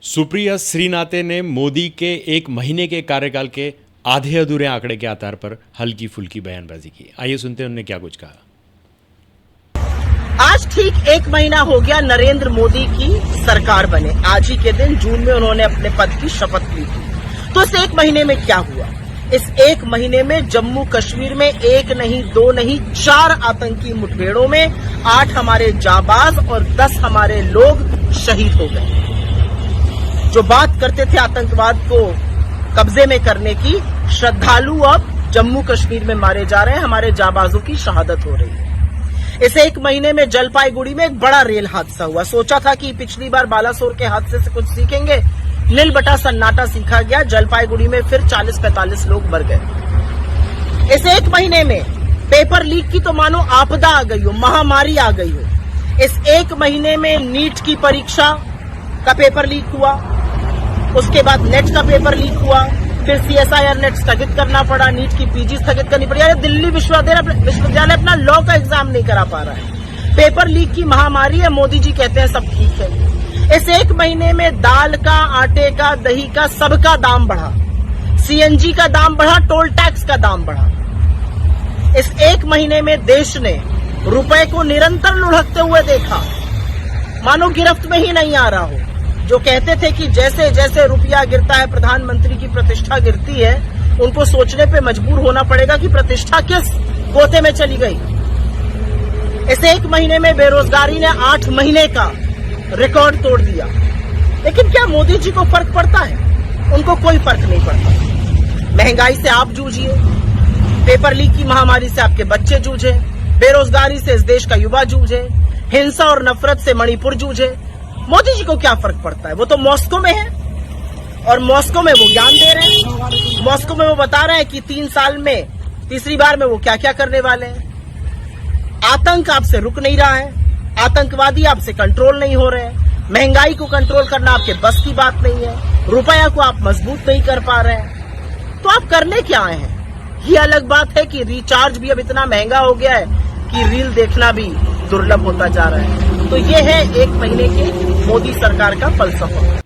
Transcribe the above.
सुप्रिया श्रीनाथे ने मोदी के एक महीने के कार्यकाल के आधे अधूरे आंकड़े के आधार पर हल्की फुल्की बयानबाजी की। आइए सुनते हैं उन्होंने क्या कुछ कहा। आज ठीक एक महीना हो गया नरेंद्र मोदी की सरकार बने। आज ही के दिन जून में उन्होंने अपने पद की शपथ ली थी। तो इस एक महीने में क्या हुआ? इस एक महीने में जम्मू कश्मीर में एक नहीं, दो नहीं, 4 आतंकी मुठभेड़ों में 8 हमारे जाबाज और 10 हमारे लोग शहीद हो गए। जो बात करते थे आतंकवाद को कब्जे में करने की, श्रद्धालु अब जम्मू कश्मीर में मारे जा रहे हैं। हमारे जाबाजों की शहादत हो रही है। इस एक महीने में जलपाईगुड़ी में एक बड़ा रेल हादसा हुआ। सोचा था कि पिछली बार बालासोर के हादसे से कुछ सीखेंगे, नील बटा सन्नाटा सीखा गया। जलपाईगुड़ी में फिर 40-45 लोग मर गए। इस एक महीने में पेपर लीक की तो मानो आपदा आ गई हो, महामारी आ गई हो। इस एक महीने में नीट की परीक्षा का पेपर लीक हुआ, उसके बाद नेट का पेपर लीक हुआ, फिर CSIR नेट स्थगित करना पड़ा, नीट की PG स्थगित करनी पड़ी। अरे दिल्ली विश्वविद्यालय अपना लॉ का एग्जाम नहीं करा पा रहा है। पेपर लीक की महामारी है। मोदी जी कहते हैं सब ठीक है। इस एक महीने में दाल का, आटे का, दही का, सबका दाम बढ़ा। CNG का दाम बढ़ा, टोल टैक्स का दाम बढ़ा। इस एक महीने में देश ने रुपए को निरंतर लुढ़कते हुए देखा, मानो गिरफ्त में ही नहीं आ रहा हो। जो कहते थे कि जैसे जैसे रुपया गिरता है प्रधानमंत्री की प्रतिष्ठा गिरती है, उनको सोचने पे मजबूर होना पड़ेगा कि प्रतिष्ठा किस गोते में चली गई। इस एक महीने में बेरोजगारी ने 8 महीने का रिकॉर्ड तोड़ दिया। लेकिन क्या मोदी जी को फर्क पड़ता है? उनको कोई फर्क नहीं पड़ता। महंगाई से आप जूझिए, पेपर लीक की महामारी से आपके बच्चे जूझे, बेरोजगारी से इस देश का युवा जूझे, हिंसा और नफरत से मणिपुर जूझे। मोदी जी को क्या फर्क पड़ता है? वो तो मॉस्को में है और मॉस्को में वो ज्ञान दे रहे हैं। मॉस्को में वो बता रहे हैं कि 3 साल में तीसरी बार में वो क्या क्या करने वाले हैं। आतंक आपसे रुक नहीं रहा है, आतंकवादी आपसे कंट्रोल नहीं हो रहे हैं, महंगाई को कंट्रोल करना आपके बस की बात नहीं है, रुपया को आप मजबूत नहीं कर पा रहे हैं। तो आप करने क्या आए हैं? ये अलग बात है कि रिचार्ज भी अब इतना महंगा हो गया है कि रील देखना भी दुर्लभ होता जा रहा है। तो ये है एक महीने के मोदी सरकार का फलसफा।